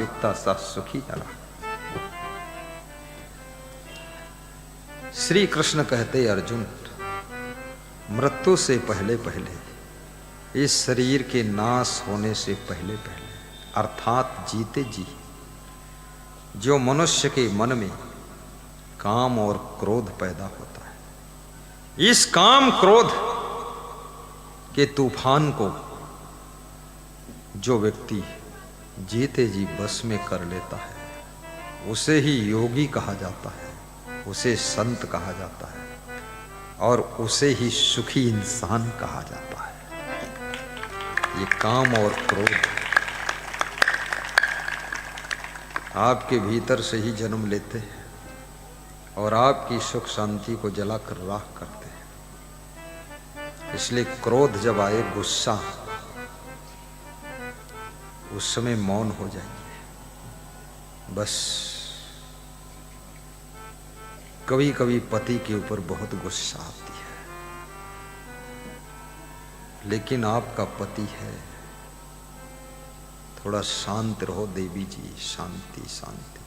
युक्ता सा सुखी नरा। श्री कृष्ण कहते अर्जुन, मृत्यु से पहले पहले, इस शरीर के नाश होने से पहले पहले, अर्थात जीते जी, जो मनुष्य के मन में काम और क्रोध पैदा होता है, इस काम क्रोध के तूफान को जो व्यक्ति जीते जी बस में कर लेता है, उसे ही योगी कहा जाता है, उसे संत कहा जाता है और उसे ही सुखी इंसान कहा जाता है। ये काम और क्रोध आपके भीतर से ही जन्म लेते हैं और आपकी सुख शांति को जलाकर राख करते हैं। इसलिए क्रोध जब आए, गुस्सा, उस समय मौन हो जाइए। बस कभी कभी पति के ऊपर बहुत गुस्सा आती है, लेकिन आपका पति है, थोड़ा शांत रहो देवी जी, शांति शांति।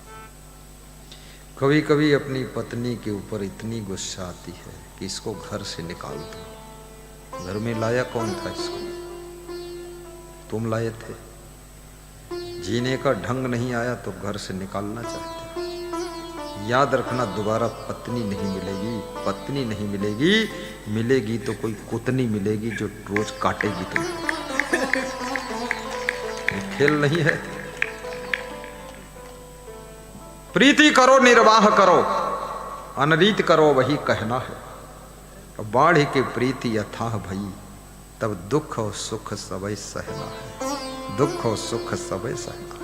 कभी कभी अपनी पत्नी के ऊपर इतनी गुस्सा आती है कि इसको घर से निकाल दो। घर में लाया कौन था इसको? तुम लाए थे। जीने का ढंग नहीं आया तो घर से निकालना चाहते। याद रखना, दोबारा पत्नी नहीं मिलेगी, पत्नी नहीं मिलेगी, मिलेगी तो कोई कुतनी मिलेगी जो रोज काटेगी तुमको। खेल नहीं है। प्रीति करो, निर्वाह करो, अनरीत करो, वही कहना है। बाढ़ के प्रीति अथाह भई, तब दुख और सुख सबई सहना है। दुख और सुख सबई सहना है।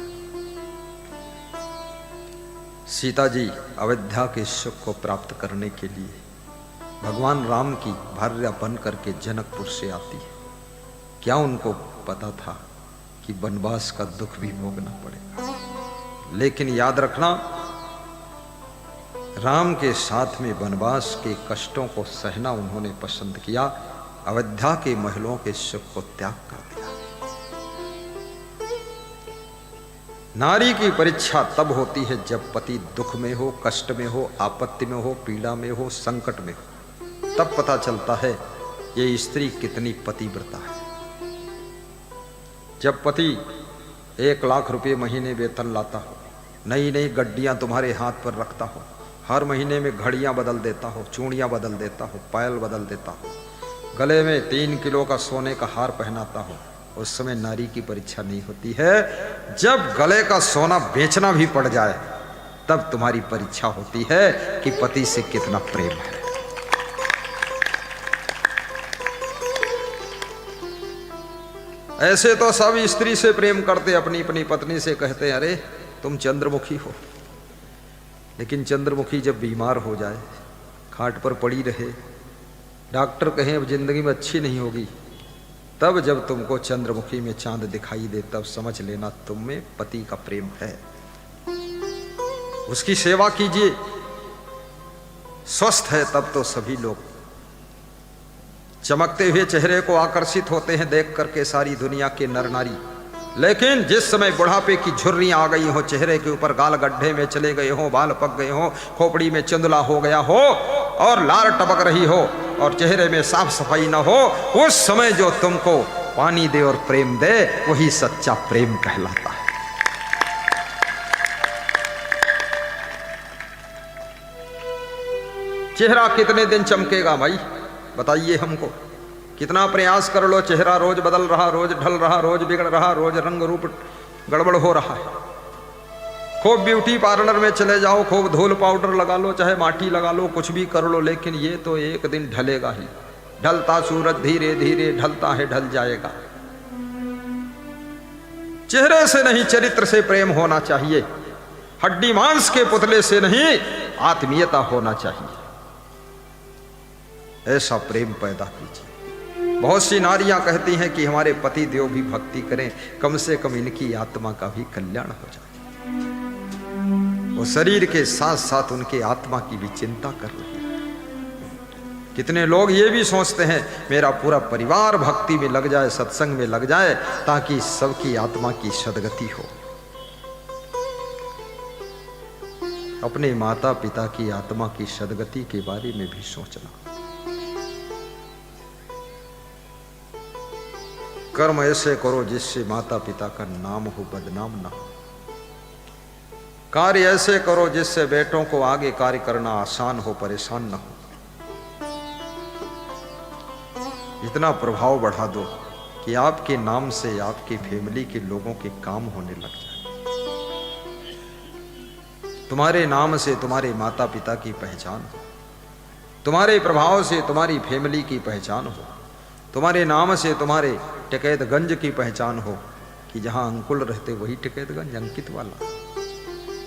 सीता जी अयोध्या के सुख को प्राप्त करने के लिए भगवान राम की भार्या बन करके जनकपुर से आती है। क्या उनको पता था कि वनवास का दुख भी भोगना पड़ेगा? लेकिन याद रखना, राम के साथ में वनवास के कष्टों को सहना उन्होंने पसंद किया। अयोध्या के महलों के सुख को त्याग कर दिया। नारी की परीक्षा तब होती है जब पति दुख में हो, कष्ट में हो, आपत्ति में हो, पीड़ा में हो, संकट में हो। तब पता चलता है ये स्त्री कितनी पतिव्रता है। जब पति 1 लाख रुपए महीने वेतन लाता हो, नई नई गड्डियां तुम्हारे हाथ पर रखता हो, हर महीने में घड़ियां बदल देता हो, चूड़ियां बदल देता हो, पायल बदल देता हो, गले में 3 किलो का सोने का हार पहनाता हो, उस समय नारी की परीक्षा नहीं होती है। जब गले का सोना बेचना भी पड़ जाए, तब तुम्हारी परीक्षा होती है कि पति से कितना प्रेम है। ऐसे तो सब स्त्री से प्रेम करते, अपनी अपनी पत्नी से कहते हैं, अरे तुम चंद्रमुखी हो। लेकिन चंद्रमुखी जब बीमार हो जाए, खाट पर पड़ी रहे, डॉक्टर कहें अब जिंदगी में अच्छी नहीं होगी, तब जब तुमको चंद्रमुखी में चांद दिखाई दे, तब समझ लेना तुम में पति का प्रेम है। उसकी सेवा कीजिए। स्वस्थ है तब तो सभी लोग चमकते हुए चेहरे को आकर्षित होते हैं देख करके, सारी दुनिया के नर नारी। लेकिन जिस समय बुढ़ापे की झुर्रियां आ गई हो, चेहरे के ऊपर गाल गड्ढे में चले गए हो, बाल पक गए हो, खोपड़ी में चंदुला हो गया हो और लार टपक रही हो और चेहरे में साफ सफाई न हो, उस समय जो तुमको पानी दे और प्रेम दे, वही सच्चा प्रेम कहलाता है। चेहरा कितने दिन चमकेगा भाई, बताइए हमको। कितना प्रयास कर लो, चेहरा रोज बदल रहा, रोज ढल रहा, रोज बिगड़ रहा, रोज रंग रूप गड़बड़ हो रहा है। खूब ब्यूटी पार्लर में चले जाओ, खूब धूल पाउडर लगा लो, चाहे माटी लगा लो, कुछ भी कर लो, लेकिन ये तो एक दिन ढलेगा ही। ढलता सूरज धीरे धीरे ढलता है, ढल जाएगा। चेहरे से नहीं, चरित्र से प्रेम होना चाहिए। हड्डी मांस के पुतले से नहीं, आत्मीयता होना चाहिए। ऐसा प्रेम पैदा कीजिए। बहुत सी नारियां कहती हैं कि हमारे पति देव भी भक्ति करें, कम से कम इनकी आत्मा का भी कल्याण हो जाए। वो शरीर के साथ साथ उनके आत्मा की भी चिंता कर रही है। कितने लोग ये भी सोचते हैं मेरा पूरा परिवार भक्ति में लग जाए, सत्संग में लग जाए, ताकि सबकी आत्मा की सदगति हो। अपने माता पिता की आत्मा की सदगति के बारे में भी सोचना। कर्म ऐसे करो जिससे माता पिता का नाम हो, बदनाम ना हो। कार्य ऐसे करो जिससे बेटों को आगे कार्य करना आसान हो, परेशान ना हो। इतना प्रभाव बढ़ा दो कि आपके नाम से आपकी फैमिली के लोगों के काम होने लग जाए। तुम्हारे नाम से तुम्हारे माता पिता की पहचान हो, तुम्हारे प्रभाव से तुम्हारी फैमिली की पहचान हो, तुम्हारे नाम से तुम्हारे टिकैतगंज की पहचान हो कि जहां अंकुल रहते वही टिकैतगंज, अंकित वाला।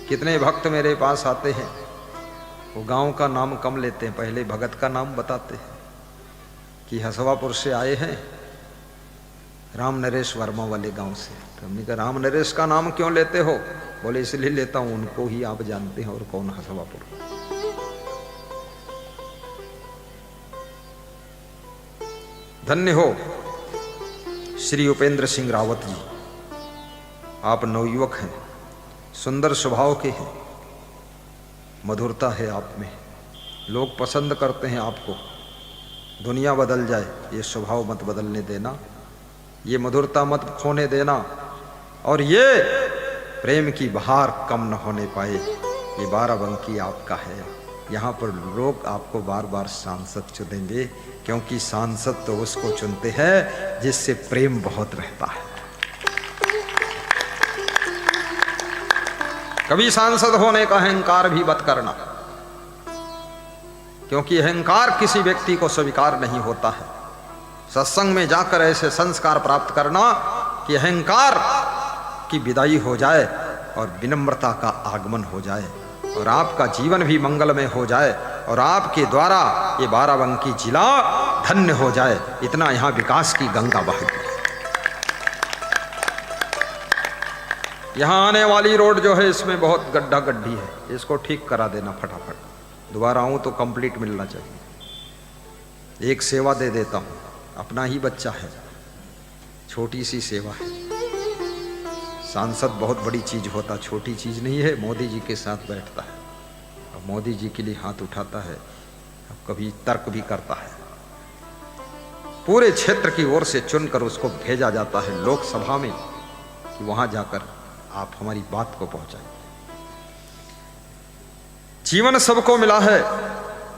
कितने भक्त मेरे पास आते हैं, वो गांव का नाम कम लेते हैं, पहले भगत का नाम बताते हैं कि हसवापुर से आए हैं, राम नरेश वर्मा वाले गांव से। तो हमने कहा राम नरेश का नाम क्यों लेते हो? बोले इसलिए लेता हूं, उनको ही आप जानते हैं और कौन हसवापुर। धन्य हो श्री उपेंद्र सिंह रावत जी, आप नवयुवक हैं, सुंदर स्वभाव के हैं, मधुरता है आप में, लोग पसंद करते हैं आपको। दुनिया बदल जाए, ये स्वभाव मत बदलने देना, ये मधुरता मत खोने देना, और ये प्रेम की बहार कम न होने पाए। ये बाराबंकी आपका है। यहाँ पर लोग आपको बार बार सांसद चुनेंगे, क्योंकि सांसद तो उसको चुनते हैं जिससे प्रेम बहुत रहता है। कभी सांसद होने का अहंकार भी मत करना, क्योंकि अहंकार किसी व्यक्ति को स्वीकार नहीं होता है। सत्संग में जाकर ऐसे संस्कार प्राप्त करना कि अहंकार की विदाई हो जाए और विनम्रता का आगमन हो जाए, और आपका जीवन भी मंगलमय हो जाए, और आपके द्वारा ये बाराबंकी जिला धन्य हो जाए। इतना यहाँ विकास की गंगा बहेगी। यहाँ आने वाली रोड जो है इसमें बहुत गड्ढा गड्ढी है, इसको ठीक करा देना फटाफट। दोबारा आऊँ तो कंप्लीट मिलना चाहिए। एक सेवा दे देता हूँ, अपना ही बच्चा है, छोटी सी सेवा है। सांसद बहुत बड़ी चीज होता, छोटी चीज नहीं है। मोदी जी के साथ बैठता है और मोदी जी के लिए हाथ उठाता है, कभी तर्क भी करता है। पूरे क्षेत्र की ओर से चुनकर उसको भेजा जाता है लोकसभा में कि वहां जाकर आप हमारी बात को पहुंचाएं। जीवन सबको मिला है,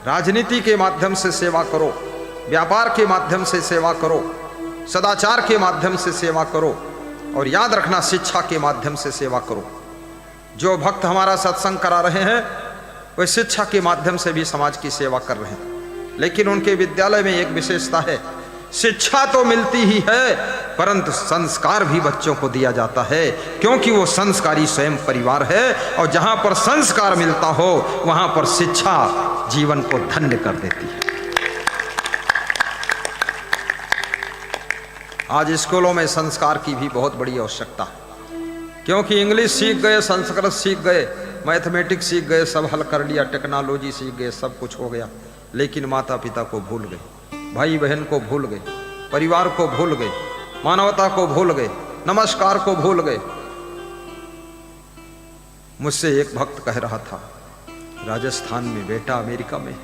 राजनीति के माध्यम से सेवा करो, व्यापार के माध्यम से सेवा करो, सदाचार के माध्यम से सेवा करो, और याद रखना शिक्षा के माध्यम से सेवा करो। जो भक्त हमारा सत्संग करा रहे हैं वे शिक्षा के माध्यम से भी समाज की सेवा कर रहे हैं, लेकिन उनके विद्यालय में एक विशेषता है, शिक्षा तो मिलती ही है परंतु संस्कार भी बच्चों को दिया जाता है, क्योंकि वो संस्कारी स्वयं परिवार है, और जहां पर संस्कार मिलता हो वहां पर शिक्षा जीवन को धन्य कर देती है। आज स्कूलों में संस्कार की भी बहुत बड़ी आवश्यकता है, क्योंकि इंग्लिश सीख गए, संस्कृत सीख गए, मैथमेटिक्स सीख गए, सब हल कर लिया, टेक्नोलॉजी सीख गए, सब कुछ हो गया, लेकिन माता पिता को भूल गए, भाई बहन को भूल गए, परिवार को भूल गए, मानवता को भूल गए, नमस्कार को भूल गए। मुझसे एक भक्त कह रहा था राजस्थान में बेटा अमेरिका में,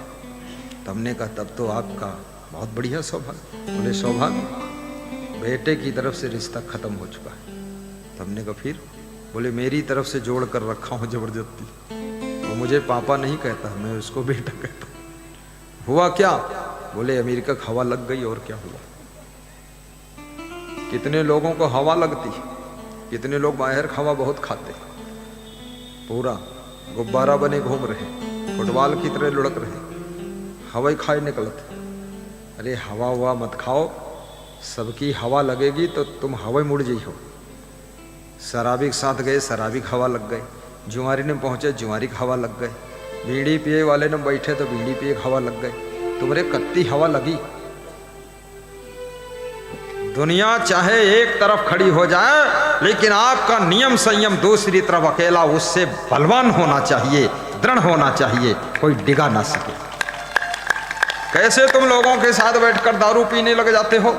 तब ने कहा तब तो आपका बहुत बढ़िया सौभाग्य। बोले सौभाग्य, बेटे की तरफ से रिश्ता खत्म हो चुका है। तब ने कहा फिर? बोले मेरी तरफ से जोड़ कर रखा हूं जबरदस्ती, वो मुझे पापा नहीं कहता, मैं उसको बेटा कहता हूं। हुआ क्या? बोले अमेरिका को हवा लग गई। और क्या हुआ? कितने लोगों को हवा लगती, कितने लोग बाहर हवा बहुत खाते, पूरा गुब्बारा बने घूम रहे, फुटबॉल की तरह लुढ़क रहे, हवा खाए निकलते। अरे हवा हुआ मत खाओ, सबकी हवा लगेगी तो तुम हवा मुड़ जाइ हो। शराबी के साथ गए, शराबी की हवा लग गए, जुआरी ने पहुंचे, जुआरी की हवा लग गए, बीड़ी पिए वाले ने बैठे तो बीड़ी पिए हवा लग गए, तुम्हारे कत्ती हवा लगी। दुनिया चाहे एक तरफ खड़ी हो जाए, लेकिन आपका नियम संयम दूसरी तरफ अकेला, उससे बलवान होना चाहिए, दृढ़ होना चाहिए, कोई डिगा ना सके। कैसे तुम लोगों के साथ बैठकर दारू पीने लग जाते हो?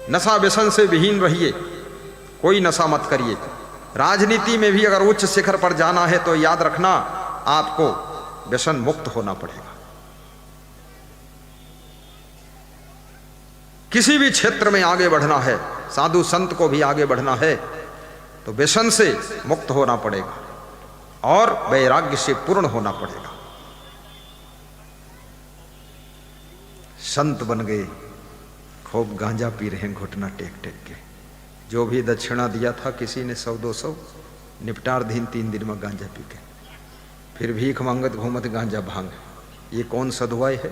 नशा व्यसन से विहीन रहिए, कोई नशा मत करिए, राजनीति में भी अगर उच्च शिखर पर जाना है तो याद रखना आपको व्यसन मुक्त होना पड़ेगा। किसी भी क्षेत्र में आगे बढ़ना है, साधु संत को भी आगे बढ़ना है तो व्यसन से मुक्त होना पड़ेगा और वैराग्य से पूर्ण होना पड़ेगा। संत बन गए, खूब गांजा पी रहे हैं घुटना टेक टेक के। जो भी दक्षिणा दिया था किसी ने 100-200 निपटार दिन 3 दिन में गांजा पी के, फिर भीख मांगत घूमत गांजा भांग। ये कौन सदुआई है?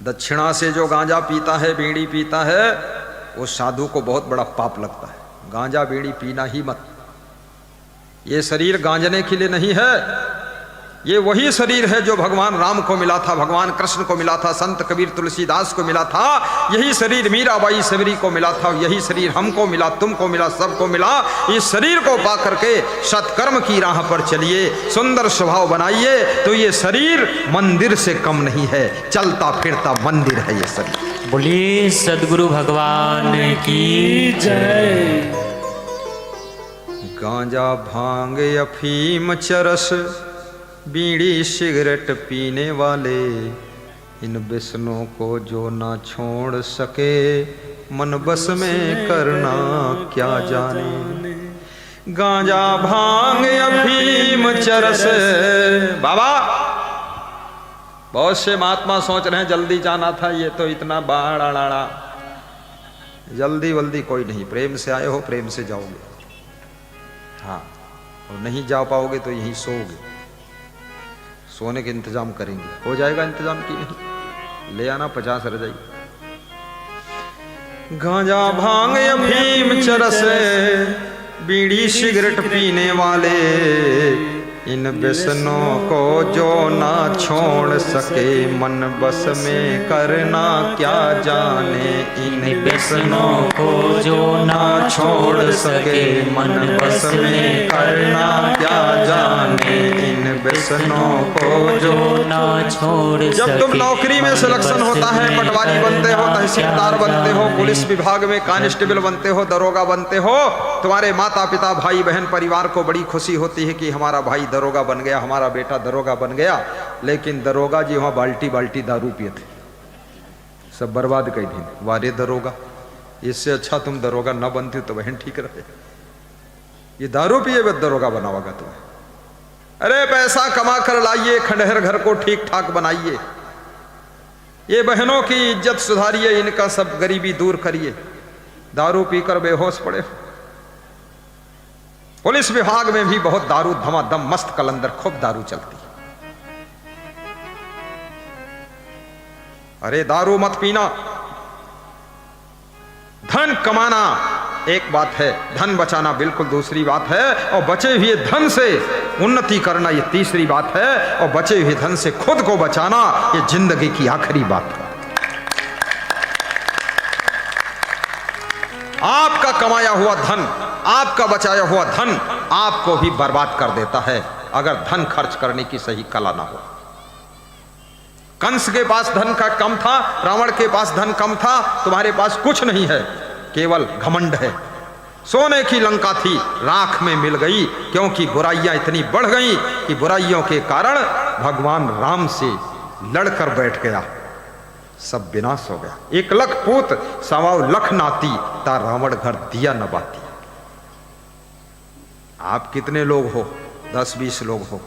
दक्षिणा से जो गांजा पीता है, बीड़ी पीता है, उस साधु को बहुत बड़ा पाप लगता है। गांजा बीड़ी पीना ही मत। ये शरीर गांजने के लिए नहीं है। ये वही शरीर है जो भगवान राम को मिला था, भगवान कृष्ण को मिला था, संत कबीर तुलसीदास को मिला था। यही शरीर मीराबाई सबरी को मिला था, यही शरीर हमको मिला, तुमको मिला, सबको मिला। इस शरीर को पा करके सत्कर्म की राह पर चलिए, सुंदर स्वभाव बनाइए तो ये शरीर मंदिर से कम नहीं है, चलता फिरता मंदिर है ये शरीर। बोलिए सद्गुरु भगवान की जय। गांजा भांग अफीम चरस बीड़ी सिगरेट पीने वाले, इन व्यसनों को जो ना छोड़ सके, मन बस में करना क्या जाने। गांजा भांग अफीम चरस। बाबा बहुत से महात्मा सोच रहे हैं जल्दी जाना था, ये तो इतना बाड़ा। जल्दी वल्दी कोई नहीं, प्रेम से आए हो प्रेम से जाओगे। हाँ, और नहीं जा पाओगे तो यहीं सोओगे। सोने के इंतजाम करेंगे, हो जाएगा इंतजाम की नहीं, ले आना 50 रजाई। गांजा भांग अफीम चरस बीड़ी सिगरेट पीने वाले, इन व्यसनों को जो ना छोड़ सके, मन बस में करना क्या जाने। इन व्यसनों को जो ना छोड़ सके, मन बस में करना क्या जाने। इन व्यसनों को जो ना छोड़ सके। जब तुम नौकरी में सिलेक्शन होता है, पटवारी बनते हो, तहसीलदार बनते हो, पुलिस विभाग में कांस्टेबल बनते हो, दरोगा बनते हो, तुम्हारे माता पिता भाई बहन परिवार को बड़ी खुशी होती है कि हमारा भाई दरोगा बन गया, हमारा बेटा दरोगा बन गया। लेकिन दरोगा जी वहां बाल्टी बाल्टी दारू पिए थे, सब बर्बाद कर दी। वारे दरोगा, इससे अच्छा तुम दरोगा न बनती तो बहन ठीक रहे। ये दारू पिए हुए दरोगा बनाओगा तुम्हें। अरे पैसा कमा कर लाइए, खंडहर घर को ठीक ठाक बनाइए, ये बहनों की इज्जत सुधारिए, इनका सब गरीबी दूर करिए। दारू पीकर बेहोश पड़े। पुलिस विभाग में भी बहुत दारू धमाधम मस्त कलंदर, खूब दारू चलती है। अरे दारू मत पीना। धन कमाना एक बात है, धन बचाना बिल्कुल दूसरी बात है, और बचे हुए धन से उन्नति करना ये तीसरी बात है, और बचे हुए धन से खुद को बचाना ये जिंदगी की आखिरी बात है। आपका कमाया हुआ धन, आपका बचाया हुआ धन आपको भी बर्बाद कर देता है अगर धन खर्च करने की सही कला ना हो। कंस के पास धन का कम था, रावण के पास धन कम था, तुम्हारे पास कुछ नहीं है, केवल घमंड है। सोने की लंका थी, राख में मिल गई, क्योंकि बुराइयां इतनी बढ़ गई कि बुराइयों के कारण भगवान राम से लड़कर बैठ गया, सब विनाश हो गया। 1 लख पूत 1.25 लाख नाती, ता रावण घर दिया न बाती। आप कितने लोग हो? 10-20 लोग हो,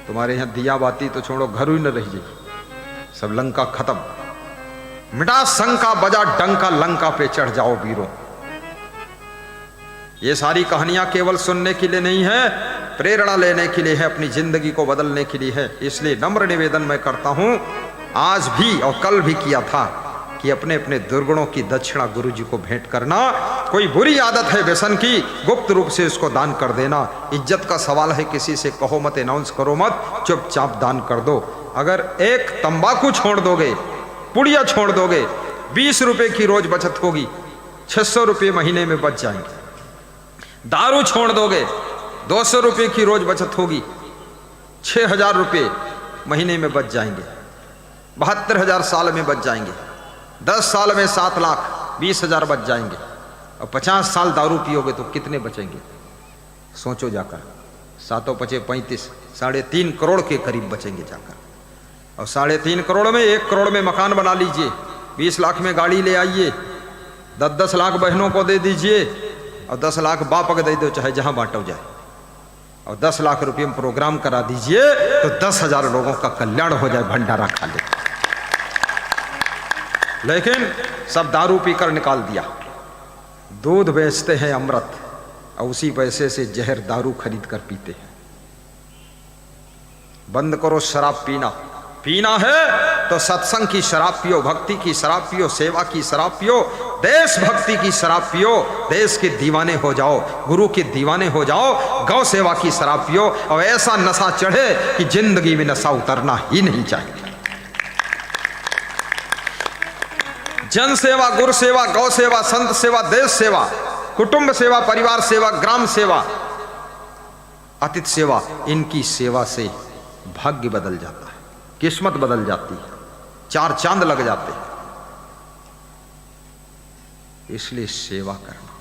तुम्हारे यहां दिया बाती तो छोड़ो, घर ही न रह जाए, सब लंका खत्म। मिटा शंका बजा डंका, लंका पे चढ़ जाओ वीरों। ये सारी कहानियां केवल सुनने के लिए नहीं है, प्रेरणा लेने के लिए है, अपनी जिंदगी को बदलने के लिए है। इसलिए नम्र निवेदन मैं करता हूं, आज भी और कल भी किया था, कि अपने अपने दुर्गुणों की दक्षिणा गुरु जी को भेंट करना। कोई बुरी आदत है व्यसन की, गुप्त रूप से उसको दान कर देना। इज्जत का सवाल है, किसी से कहो मत, अनाउंस करो मत, चुपचाप दान कर दो। अगर एक तंबाकू छोड़ दोगे, पुड़िया छोड़ दोगे, 20 रुपए की रोज बचत होगी, 600 रुपये महीने में बच जाएंगे। दारू छोड़ दोगे, 200 रुपये की रोज बचत होगी, 6000 रुपये महीने में बच जाएंगे, 72,000 साल में बच जाएंगे। 10 साल में 7 लाख 20,000 बच जाएंगे। और 50 साल दारू पियोगे तो कितने बचेंगे? सोचो जाकर। 7 पचे 35, 3.5 करोड़ के करीब बचेंगे जाकर। और 3.5 करोड़ में 1 करोड़ में मकान बना लीजिए, 20 लाख में गाड़ी ले आइए, 10-10 लाख बहनों को दे दीजिए और 10 लाख बाप को दे दो, चाहे जहां बांटो जाए, और 10 लाख रुपये में प्रोग्राम करा दीजिए तो 10,000 लोगों का कल्याण हो जाए, भंडारा खा ले। लेकिन सब दारू पीकर निकाल दिया। दूध बेचते हैं अमृत और उसी पैसे से जहर दारू खरीद कर पीते हैं। बंद करो शराब पीना। पीना है तो सत्संग की शराब पियो, भक्ति की शराब पियो, सेवा की शराब पियो, देशभक्ति की शराब पियो, देश के दीवाने हो जाओ, गुरु के दीवाने हो जाओ, गौ सेवा की शराब पियो और ऐसा नशा चढ़े कि जिंदगी में नशा उतरना ही नहीं चाहिए। जन सेवा, गुरु सेवा, गौ सेवा, संत सेवा, देश सेवा, कुटुंब सेवा, परिवार सेवा, ग्राम सेवा, अतिथि सेवा, इनकी सेवा से भाग्य बदल जाता है, किस्मत बदल जाती है, 4 चांद लग जाते हैं। इसलिए सेवा करना।